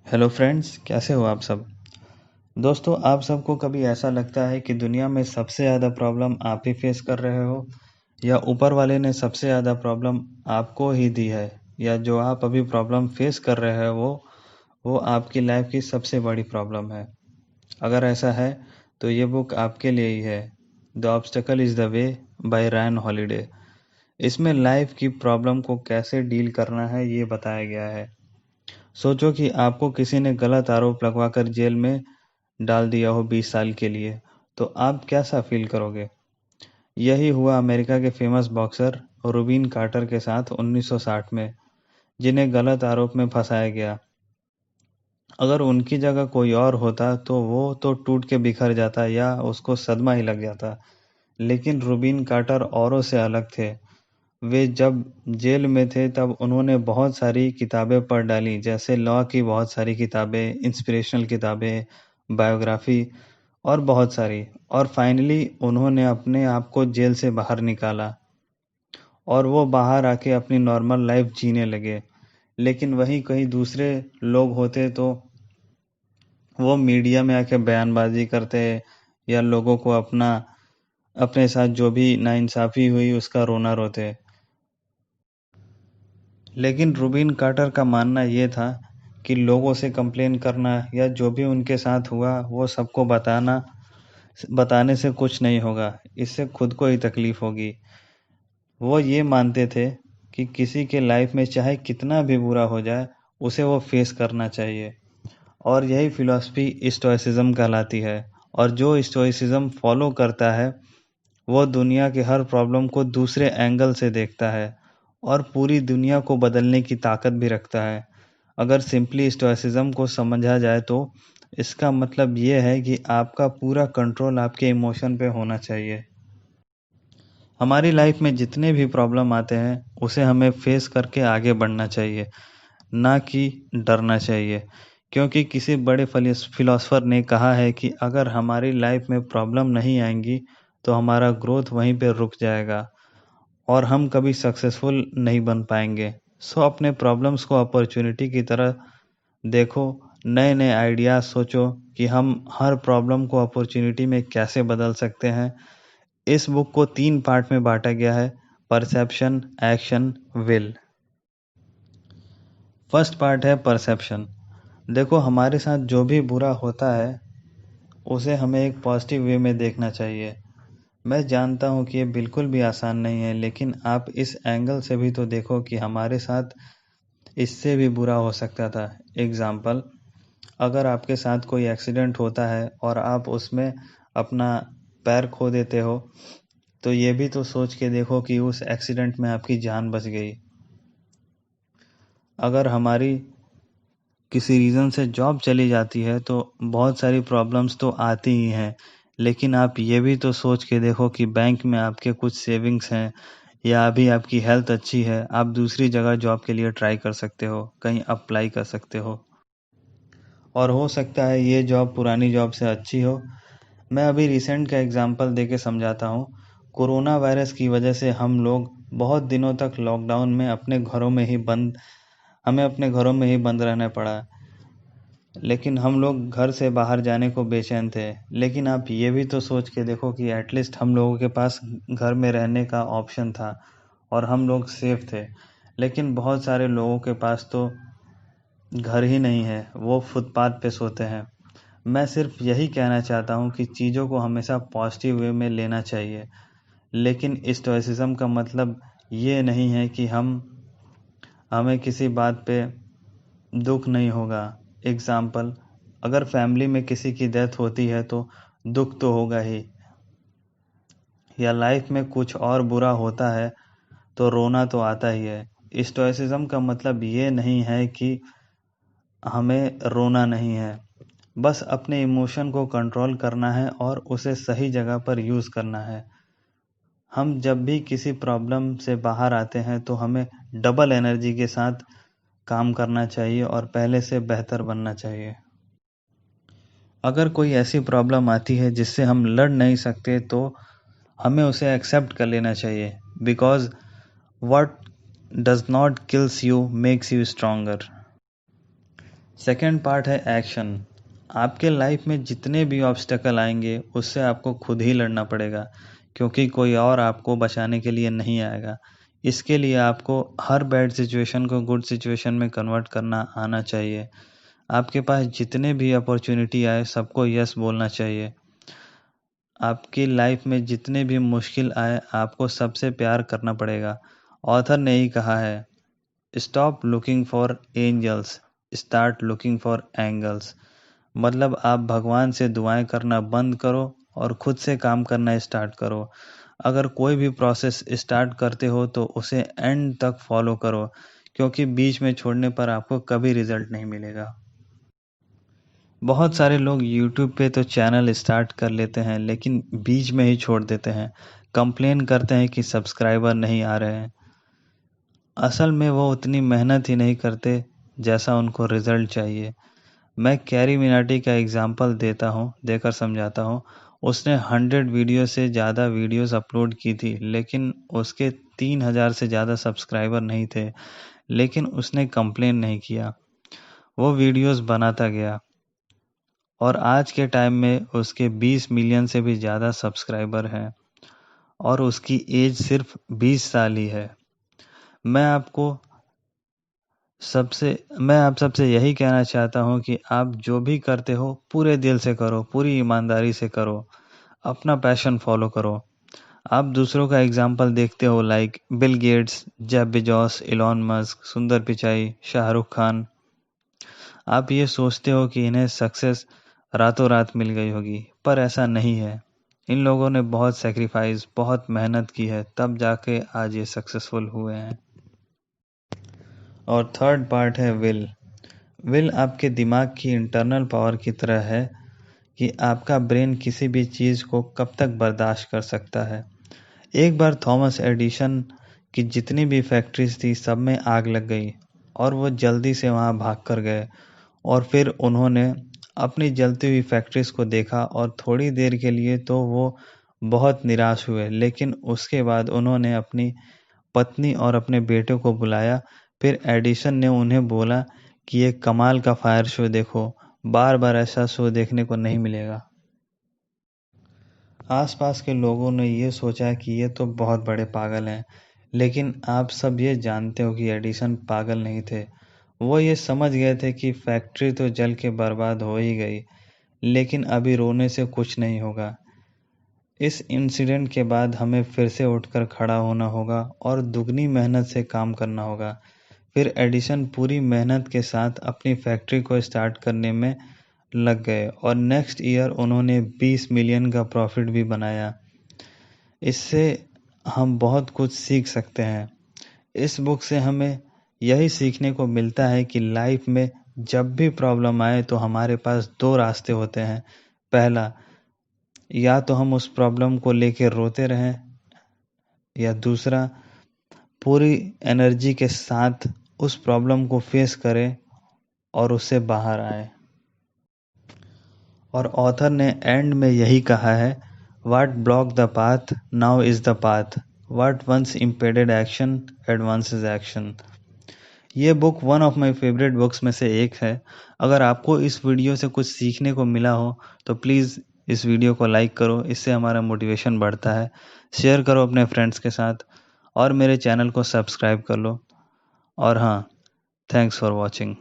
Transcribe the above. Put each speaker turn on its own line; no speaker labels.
Hello friends, कैसे हो आप सब। दोस्तों, आप सबको कभी ऐसा लगता है कि दुनिया में सबसे ज़्यादा प्रॉब्लम आप ही फेस कर रहे हो, या ऊपर वाले ने सबसे ज़्यादा प्रॉब्लम आपको ही दी है, या जो आप अभी प्रॉब्लम फेस कर रहे हो वो आपकी लाइफ की सबसे बड़ी प्रॉब्लम है। अगर ऐसा है तो ये बुक आपके लिए ही है। The obstacle is the way by Ryan holiday. इसमें लाइफ की प्रॉब्लम को कैसे डील करना है ये बताया गया है। सोचो कि आपको किसी ने गलत आरोप लगवाकर जेल में डाल दिया हो 20 साल के लिए, तो आप कैसा फील करोगे। यही हुआ अमेरिका के फेमस बॉक्सर रूबिन कार्टर के साथ 1960 में, जिन्हें गलत आरोप में फंसाया गया। अगर उनकी जगह कोई और होता तो वो तो टूट के बिखर जाता या उसको सदमा ही लग जाता। लेकिन रूबिन कार्टर औरों से अलग थे। वे जब जेल में थे तब उन्होंने बहुत सारी किताबें पढ़ डाली, जैसे लॉ की बहुत सारी किताबें, इंस्पिरेशनल किताबें, बायोग्राफी और बहुत सारी। और फाइनली उन्होंने अपने आप को जेल से बाहर निकाला और वो बाहर आके अपनी नॉर्मल लाइफ जीने लगे। लेकिन वहीं कहीं दूसरे लोग होते तो वो मीडिया में आके बयानबाजी करते या लोगों को अपने साथ जो भी नाइंसाफी हुई उसका रोना रोते। लेकिन रूबिन कार्टर का मानना ये था कि लोगों से कंप्लेन करना या जो भी उनके साथ हुआ वो सबको बताने से कुछ नहीं होगा, इससे खुद को ही तकलीफ होगी। वो ये मानते थे कि किसी के लाइफ में चाहे कितना भी बुरा हो जाए, उसे वो फेस करना चाहिए। और यही फिलॉसफी स्टोइसिज्म कहलाती है। और जो स्टोइसिज्म फॉलो करता है वो दुनिया के हर प्रॉब्लम को दूसरे एंगल से देखता है और पूरी दुनिया को बदलने की ताकत भी रखता है। अगर सिंपली स्टोइसिज्म को समझा जाए तो इसका मतलब ये है कि आपका पूरा कंट्रोल आपके इमोशन पे होना चाहिए। हमारी लाइफ में जितने भी प्रॉब्लम आते हैं उसे हमें फेस करके आगे बढ़ना चाहिए, ना कि डरना चाहिए। क्योंकि किसी बड़े फिलोसफर ने कहा है कि अगर हमारी लाइफ में प्रॉब्लम नहीं आएंगी तो हमारा ग्रोथ वहीं पे रुक जाएगा और हम कभी सक्सेसफुल नहीं बन पाएंगे। सो अपने प्रॉब्लम्स को अपॉर्चुनिटी की तरह देखो, नए नए आइडियाज सोचो कि हम हर प्रॉब्लम को अपॉर्चुनिटी में कैसे बदल सकते हैं। इस बुक को 3 पार्ट में बांटा गया है: perception, action, will. First part है परसेप्शन। देखो, हमारे साथ जो भी बुरा होता है उसे हमें एक पॉजिटिव वे में देखना चाहिए। मैं जानता हूँ कि ये बिल्कुल भी आसान नहीं है, लेकिन आप इस एंगल से भी तो देखो कि हमारे साथ इससे भी बुरा हो सकता था। एग्जाम्पल, अगर आपके साथ कोई एक्सीडेंट होता है और आप उसमें अपना पैर खो देते हो, तो ये भी तो सोच के देखो कि उस एक्सीडेंट में आपकी जान बच गई। अगर हमारी किसी रीज़न से जॉब चली जाती है तो बहुत सारी प्रॉब्लम्स तो आती ही हैं, लेकिन आप ये भी तो सोच के देखो कि बैंक में आपके कुछ सेविंग्स हैं, या अभी आपकी हेल्थ अच्छी है, आप दूसरी जगह जॉब के लिए ट्राई कर सकते हो, कहीं अप्लाई कर सकते हो और हो सकता है ये जॉब पुरानी जॉब से अच्छी हो। मैं अभी रिसेंट का एग्जांपल देके समझाता हूँ। कोरोना वायरस की वजह से हम लोग बहुत दिनों तक लॉकडाउन में हमें अपने घरों में ही बंद रहना पड़ा। लेकिन हम लोग घर से बाहर जाने को बेचैन थे। लेकिन आप ये भी तो सोच के देखो कि एटलीस्ट हम लोगों के पास घर में रहने का ऑप्शन था और हम लोग सेफ थे। लेकिन बहुत सारे लोगों के पास तो घर ही नहीं है, वो फुटपाथ पे सोते हैं। मैं सिर्फ यही कहना चाहता हूँ कि चीज़ों को हमेशा पॉजिटिव वे में लेना चाहिए। लेकिन स्टोइसिज्म का मतलब ये नहीं है कि हमें किसी बात पे दुख नहीं होगा। एग्जाम्पल, अगर फैमिली में किसी की डेथ होती है तो दुख तो होगा ही, या लाइफ में कुछ और बुरा होता है तो रोना तो आता ही है। स्टोइसिज्म का मतलब ये नहीं है कि हमें रोना नहीं है, बस अपने इमोशन को कंट्रोल करना है और उसे सही जगह पर यूज़ करना है। हम जब भी किसी प्रॉब्लम से बाहर आते हैं तो हमें डबल एनर्जी के साथ काम करना चाहिए और पहले से बेहतर बनना चाहिए। अगर कोई ऐसी प्रॉब्लम आती है जिससे हम लड़ नहीं सकते तो हमें उसे एक्सेप्ट कर लेना चाहिए, because what does not kills you makes you stronger. Second part है एक्शन। आपके लाइफ में जितने भी ऑब्स्टेकल आएंगे उससे आपको खुद ही लड़ना पड़ेगा, क्योंकि कोई और आपको बचाने के लिए नहीं आएगा। इसके लिए आपको हर बैड सिचुएशन को गुड सिचुएशन में कन्वर्ट करना आना चाहिए। आपके पास जितने भी अपॉर्चुनिटी आए सबको यस बोलना चाहिए। आपकी लाइफ में जितने भी मुश्किल आए आपको सबसे प्यार करना पड़ेगा। ऑथर ने ही कहा है, stop looking for angels, start looking for angles. मतलब आप भगवान से दुआएं करना बंद करो और खुद से काम करना स्टार्ट करो। अगर कोई भी प्रोसेस स्टार्ट करते हो तो उसे एंड तक फॉलो करो, क्योंकि बीच में छोड़ने पर आपको कभी रिजल्ट नहीं मिलेगा। बहुत सारे लोग YouTube पे तो चैनल स्टार्ट कर लेते हैं लेकिन बीच में ही छोड़ देते हैं। कंप्लेन करते हैं कि सब्सक्राइबर नहीं आ रहे हैं। असल में वो उतनी मेहनत ही नहीं करते जैसा उनको रिजल्ट चाहिए। मैं कैरी मिनाटी का एग्जाम्पल देकर समझाता हूँ। उसने 100 वीडियो से ज़्यादा वीडियोस अपलोड की थी, लेकिन उसके 3000 से ज़्यादा सब्सक्राइबर नहीं थे। लेकिन उसने कंप्लेन नहीं किया, वो वीडियोस बनाता गया और आज के टाइम में उसके 20 मिलियन से भी ज़्यादा सब्सक्राइबर हैं और उसकी एज सिर्फ 20 साल ही है। मैं आप सबसे यही कहना चाहता हूँ कि आप जो भी करते हो पूरे दिल से करो, पूरी ईमानदारी से करो, अपना पैशन फॉलो करो। आप दूसरों का एग्जाम्पल देखते हो, like Bill Gates, Jeff Bezos, Elon Musk, सुंदर पिचाई, शाहरुख खान। आप ये सोचते हो कि इन्हें सक्सेस रातों रात मिल गई होगी, पर ऐसा नहीं है। इन लोगों ने बहुत सेक्रीफाइस, बहुत मेहनत की है, तब जाके आज ये सक्सेसफुल हुए हैं। और थर्ड पार्ट है विल। विल आपके दिमाग की इंटरनल पावर की तरह है कि आपका ब्रेन किसी भी चीज़ को कब तक बर्दाश्त कर सकता है। एक बार थॉमस एडिसन की जितनी भी फैक्ट्रीज थी सब में आग लग गई और वो जल्दी से वहाँ भाग कर गए। और फिर उन्होंने अपनी जलती हुई फैक्ट्रीज को देखा और थोड़ी देर के लिए तो वो बहुत निराश हुए, लेकिन उसके बाद उन्होंने अपनी पत्नी और अपने बेटे को बुलाया। फिर एडिसन ने उन्हें बोला कि ये कमाल का फायर शो देखो, बार बार ऐसा शो देखने को नहीं मिलेगा। आसपास के लोगों ने ये सोचा कि ये तो बहुत बड़े पागल हैं, लेकिन आप सब ये जानते हो कि एडिसन पागल नहीं थे। वो ये समझ गए थे कि फैक्ट्री तो जल के बर्बाद हो ही गई, लेकिन अभी रोने से कुछ नहीं होगा। इस इंसिडेंट के बाद हमें फिर से उठकर खड़ा होना होगा और दुगनी मेहनत से काम करना होगा। फिर एडिसन पूरी मेहनत के साथ अपनी फैक्ट्री को स्टार्ट करने में लग गए और नेक्स्ट ईयर उन्होंने 20 मिलियन का प्रॉफिट भी बनाया। इससे हम बहुत कुछ सीख सकते हैं। इस बुक से हमें यही सीखने को मिलता है कि लाइफ में जब भी प्रॉब्लम आए तो हमारे पास दो रास्ते होते हैं। पहला, या तो हम उस प्रॉब्लम को लेकर रोते रहें, या दूसरा, पूरी एनर्जी के साथ उस प्रॉब्लम को फेस करें और उससे बाहर आए। और ऑथर ने एंड में यही कहा है, what block the path now is the path, what once impeded action advances action. ये book one of my favourite books में से एक है। अगर आपको इस वीडियो से कुछ सीखने को मिला हो तो प्लीज़ इस वीडियो को लाइक करो, इससे हमारा मोटिवेशन बढ़ता है। शेयर करो अपने फ्रेंड्स के साथ और मेरे चैनल को सब्सक्राइब कर लो। और हाँ, थैंक्स फॉर वॉचिंग।